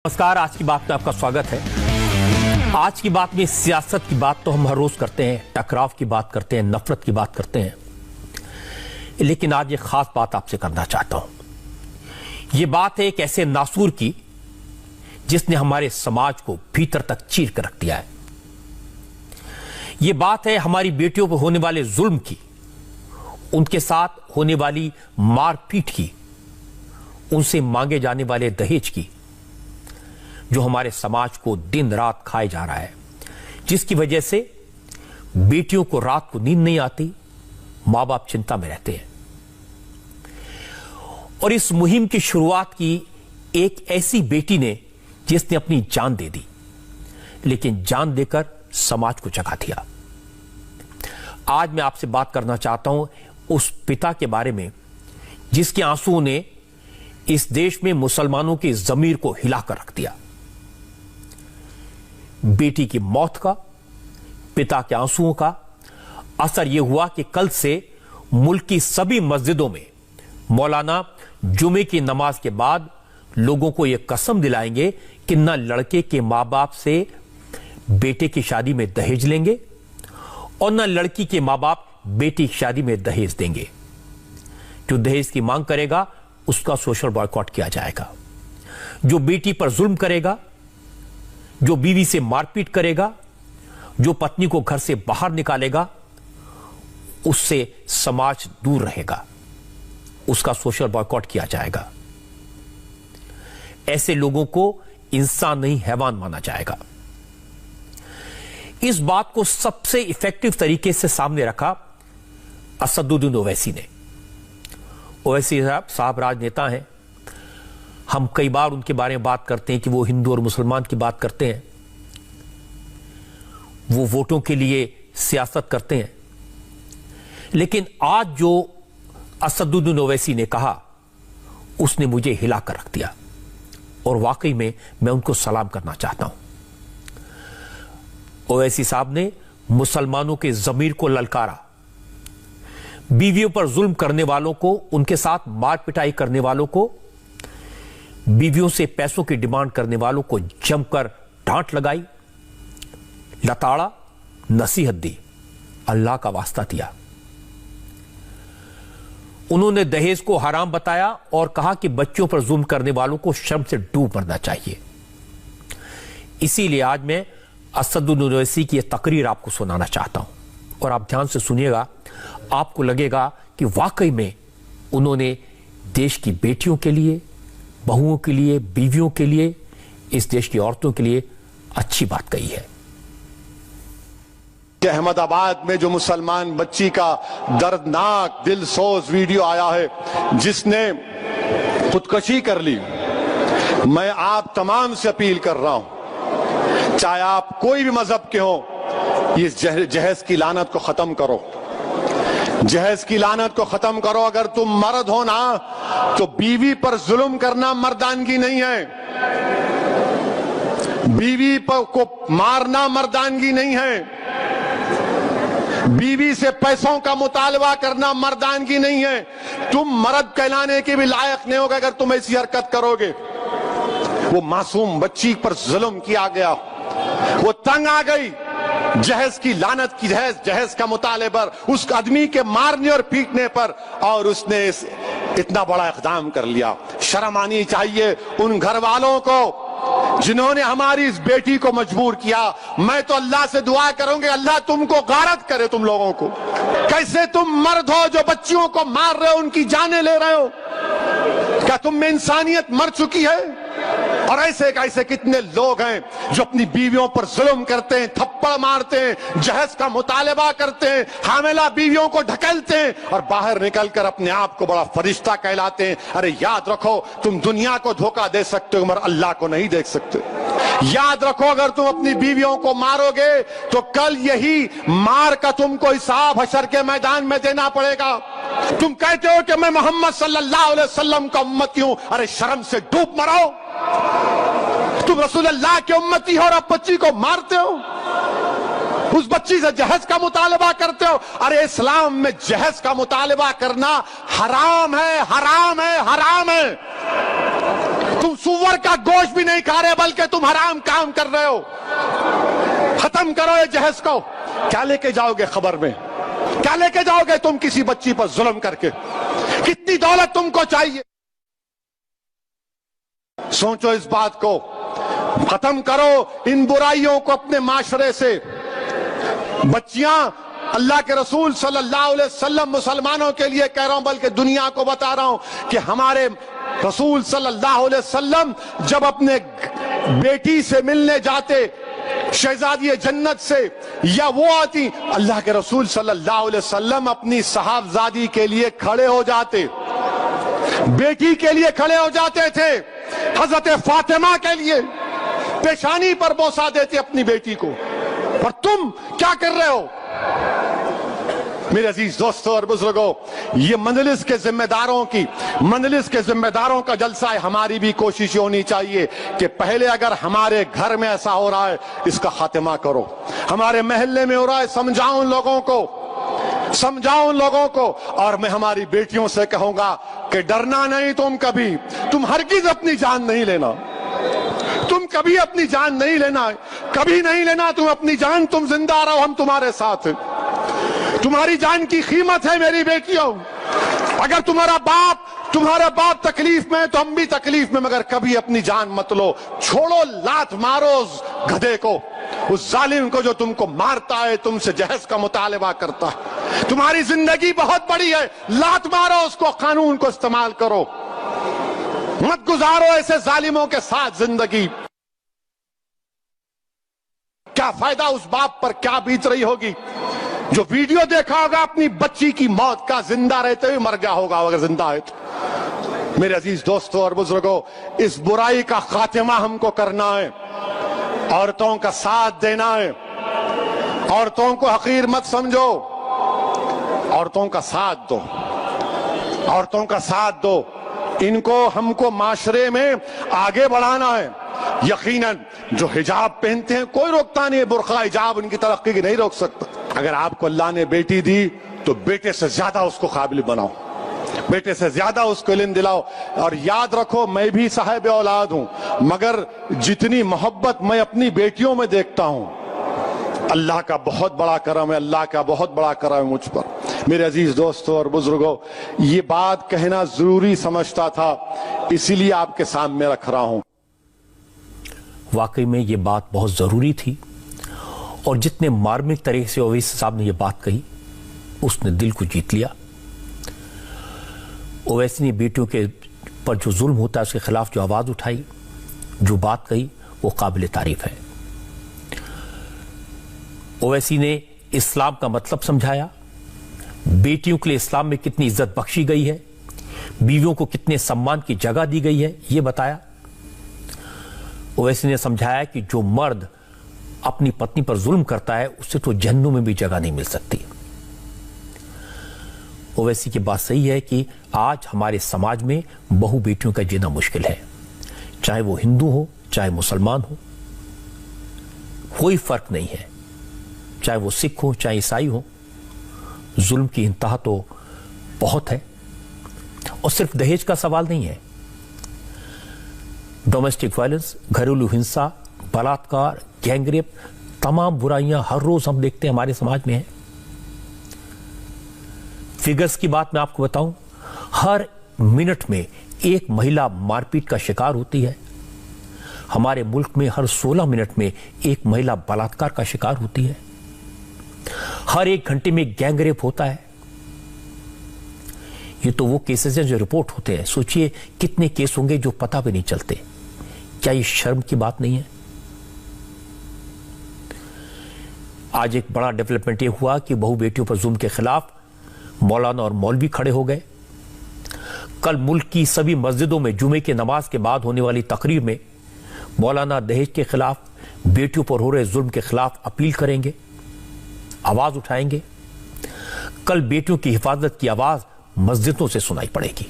नमस्कार। आज की बात में आपका स्वागत है। आज की बात में सियासत की बात तो हम हर रोज करते हैं, टकराव की बात करते हैं, नफरत की बात करते हैं, लेकिन आज ये खास बात आपसे करना चाहता हूं। ये बात है एक ऐसे नासूर की जिसने हमारे समाज को भीतर तक चीर कर रख दिया है। ये बात है हमारी बेटियों पर होने वाले जुल्म की, उनके साथ होने वाली मारपीट की, उनसे मांगे जाने वाले दहेज की, जो हमारे समाज को दिन रात खाए जा रहा है, जिसकी वजह से बेटियों को रात को नींद नहीं आती, मां बाप चिंता में रहते हैं। और इस मुहिम की शुरुआत की एक ऐसी बेटी ने जिसने अपनी जान दे दी, लेकिन जान देकर समाज को जगा दिया। आज मैं आपसे बात करना चाहता हूं उस पिता के बारे में जिसके आंसुओं ने इस देश में मुसलमानों की जमीर को हिलाकर रख दिया। बेटी की मौत का, पिता के आंसुओं का असर यह हुआ कि कल से मुल्क की सभी मस्जिदों में मौलाना जुमे की नमाज के बाद लोगों को यह कसम दिलाएंगे कि न लड़के के मां बाप से बेटे की शादी में दहेज लेंगे और न लड़की के मां बाप बेटी की शादी में दहेज देंगे। जो दहेज की मांग करेगा उसका सोशल बॉयकॉट किया जाएगा। जो बेटी पर जुल्म करेगा, जो बीवी से मारपीट करेगा, जो पत्नी को घर से बाहर निकालेगा, उससे समाज दूर रहेगा, उसका सोशल बॉयकॉट किया जाएगा। ऐसे लोगों को इंसान नहीं हैवान माना जाएगा। इस बात को सबसे इफेक्टिव तरीके से सामने रखा असदुद्दीन ओवैसी ने। ओवैसी साहब राजनेता हैं। हम कई बार उनके बारे में बात करते हैं कि वो हिंदू और मुसलमान की बात करते हैं, वो वोटों के लिए सियासत करते हैं, लेकिन आज जो असदुद्दीन ओवैसी ने कहा उसने मुझे हिलाकर रख दिया और वाकई में मैं उनको सलाम करना चाहता हूं। ओवैसी साहब ने मुसलमानों के जमीर को ललकारा, बीवियों पर जुल्म करने वालों को, उनके साथ मार पिटाई करने वालों को, बीवियों से पैसों की डिमांड करने वालों को जमकर डांट लगाई, लताड़ा, नसीहत दी, अल्लाह का वास्ता दिया। उन्होंने दहेज को हराम बताया और कहा कि बच्चों पर जुल्म करने वालों को शर्म से डूब मरना चाहिए। इसीलिए आज मैं असदुद्दीन ओवैसी की यह तकरीर आपको सुनाना चाहता हूं और आप ध्यान से सुनिएगा। आपको लगेगा कि वाकई में उन्होंने देश की बेटियों के लिए, बहुओं के लिए, बीवियों के लिए, इस देश की औरतों के लिए अच्छी बात कही है। अहमदाबाद में जो मुसलमान बच्ची का दर्दनाक दिलसोज वीडियो आया है जिसने खुदकशी कर ली, मैं आप तमाम से अपील कर रहा हूं, चाहे आप कोई भी मजहब के हो, इस जहेज की लानत को खत्म करो। जहेज की लानत को खत्म करो। अगर तुम मर्द हो ना, तो बीवी पर जुल्म करना मर्दानगी नहीं है, बीवी पर को मारना मर्दानगी नहीं है, बीवी से पैसों का मुतालबा करना मर्दानगी नहीं है। तुम मर्द कहलाने के भी लायक नहीं होगा अगर तुम ऐसी हरकत करोगे। वो मासूम बच्ची पर जुल्म किया गया, वो तंग आ गई जहेज की लानत की, जहेज का मुताले उस आदमी के मारने और पीटने पर, और उसने इतना बड़ा इक़दाम कर लिया। शर्म आनी चाहिए उन घर वालों को जिन्होंने हमारी इस बेटी को मजबूर किया। मैं तो अल्लाह से दुआ करूंगी, अल्लाह तुमको गारत करे तुम लोगों को। कैसे तुम मर्द हो जो बच्चियों को मार रहे हो, उनकी जानें ले रहे हो? क्या तुम में इंसानियत मर चुकी है? और ऐसे कितने लोग हैं जो अपनी बीवियों पर जुल्म करते हैं, थप्पड़ मारते हैं, जहेज का मुतालबा करते हैं, हामिला बीवियों को ढकेलते हैं और बाहर निकलकर अपने आप को बड़ा फरिश्ता कहलाते हैं। अरे याद रखो, तुम दुनिया को धोखा दे सकते हो मगर अल्लाह को नहीं देख सकते। याद रखो, अगर तुम अपनी बीवियों को मारोगे तो कल यही मार का तुमको हिसाब हशर के मैदान में देना पड़ेगा। तुम कहते हो कि मैं मोहम्मद सल्लल्लाहु अलैहि वसल्लम का उम्मती हूं, अरे शर्म से डूब मरो। तुम रसूलुल्लाह के उम्मती हो और अब बच्ची को मारते हो, उस बच्ची से जहेज का मुतालबा करते हो। अरे इस्लाम में जहेज का मुतालबा करना हराम है, हराम है, हराम है। तुम सुअर का गोश्त भी नहीं खा रहे बल्कि तुम हराम काम कर रहे हो। खत्म करो ये जहज को। क्या लेके जाओगे खबर में? क्या लेके जाओगे तुम किसी बच्ची पर जुल्म करके? कितनी दौलत तुमको चाहिए? सोचो इस बात को। खत्म करो इन बुराइयों को अपने माशरे से। बच्चियां, अल्लाह के रसूल सल्लल्लाहु अलैहि वसल्लम मुसलमानों के लिए कह रहा हूं बल्कि दुनिया को बता रहा हूं कि हमारे रसूल सल्लल्लाहु अलैहि वसल्लम जब अपने बेटी से मिलने जाते, शहजादी जन्नत से, या वो आती, अल्लाह के रसूल सल्लल्लाहु अलैहि वसल्लम अपनी साहबजादी के लिए खड़े हो जाते, बेटी के लिए खड़े हो जाते थे। हजरत फातिमा के लिए पेशानी पर बोसा देते अपनी बेटी को। और तुम क्या कर रहे हो? मेरे अजीज दोस्तों और बुजुर्गों, ये मंजलिस के जिम्मेदारों का जलसा है। हमारी भी कोशिश होनी चाहिए कि पहले अगर हमारे घर में ऐसा हो रहा है, इसका खात्मा करो। हमारे मोहल्ले में हो रहा है, समझाओ उन लोगों को। और मैं हमारी बेटियों से कहूंगा कि डरना नहीं तुम हरगिज अपनी जान नहीं लेना। तुम कभी अपनी जान नहीं लेना, कभी नहीं लेना तुम अपनी जान। तुम जिंदा रहो, हम तुम्हारे साथ हैं। तुम्हारी जान की कीमत है मेरी बेटियों। अगर तुम्हारा बाप तकलीफ में है तो हम भी तकलीफ में, मगर कभी अपनी जान मत लो। छोड़ो, लात मारो उस गधे को, उस जालिम को जो तुमको मारता है, तुमसे जहज का मुतालबा करता है। तुम्हारी जिंदगी बहुत बड़ी है, लात मारो उसको, कानून को इस्तेमाल करो। मत गुजारो ऐसे जालिमों के साथ जिंदगी। क्या फायदा उस बाप पर, क्या बीत रही होगी जो वीडियो देखा होगा अपनी बच्ची की मौत का, जिंदा रहते हुए मर गया होगा अगर जिंदा है तो। मेरे अजीज दोस्तों और बुजुर्गों, इस बुराई का खात्मा हमको करना है। औरतों का साथ देना है। औरतों को हकीर मत समझो, औरतों का साथ दो। इनको हमको माशरे में आगे बढ़ाना है। यकीनन जो हिजाब पहनते हैं कोई रोकता नहीं है, बुर्का हिजाब उनकी तरक्की की नहीं रोक सकता। अगर आपको अल्लाह ने बेटी दी तो बेटे से ज्यादा उसको काबिल बनाओ, बेटे से ज्यादा उसको इल्म दिलाओ। और याद रखो, मैं भी साहिब औलाद हूं, मगर जितनी मोहब्बत मैं अपनी बेटियों में देखता हूं, अल्लाह का बहुत बड़ा करम है मुझ पर। मेरे अजीज दोस्तों और बुजुर्गों, ये बात कहना जरूरी समझता था, इसीलिए आपके सामने रख रहा हूं। वाकई में ये बात बहुत जरूरी थी, और जितने मार्मिक तरीके से ओवैसी साहब ने यह बात कही, उसने दिल को जीत लिया। ओवैसी ने बेटियों के पर जो जुल्म होता है उसके खिलाफ जो आवाज उठाई, जो बात कही, वो काबिल तारीफ है। ओवैसी ने इस्लाम का मतलब समझाया, बेटियों के लिए इस्लाम में कितनी इज्जत बख्शी गई है, बीवियों को कितने सम्मान की जगह दी गई है, यह बताया। ओवैसी ने समझाया कि जो मर्द अपनी पत्नी पर जुल्म करता है, उससे तो जहन्नुम में भी जगह नहीं मिल सकती। ओवैसी की बात सही है कि आज हमारे समाज में बहु बेटियों का जीना मुश्किल है, चाहे वो हिंदू हो चाहे मुसलमान हो, कोई फर्क नहीं है, चाहे वो सिख हो चाहे ईसाई हो। जुल्म की इंतहा तो बहुत है, और सिर्फ दहेज का सवाल नहीं है। डोमेस्टिक वायलेंस, घरेलू हिंसा, बलात्कार, गैंगरेप, तमाम बुराइयां हर रोज हम देखते हैं हमारे समाज में है। फिगर्स की बात मैं आपको बताऊं, हर मिनट में एक महिला मारपीट का शिकार होती है। हमारे मुल्क में हर 16 मिनट में एक महिला बलात्कार का शिकार होती है। हर 1 घंटे में गैंगरेप होता है। ये तो वो केसेस हैं जो रिपोर्ट होते हैं, सोचिए कितने केस होंगे जो पता भी नहीं चलते। क्या ये शर्म की बात नहीं है? आज एक बड़ा डेवलपमेंट ये हुआ कि बहु बेटियों पर जुल्म के खिलाफ मौलाना और मौलवी खड़े हो गए। कल मुल्क की सभी मस्जिदों में जुमे की नमाज के बाद होने वाली तकरीर में मौलाना दहेज के खिलाफ, बेटियों पर हो रहे जुल्म के खिलाफ अपील करेंगे, आवाज उठाएंगे। कल बेटियों की हिफाजत की आवाज मस्जिदों से सुनाई पड़ेगी।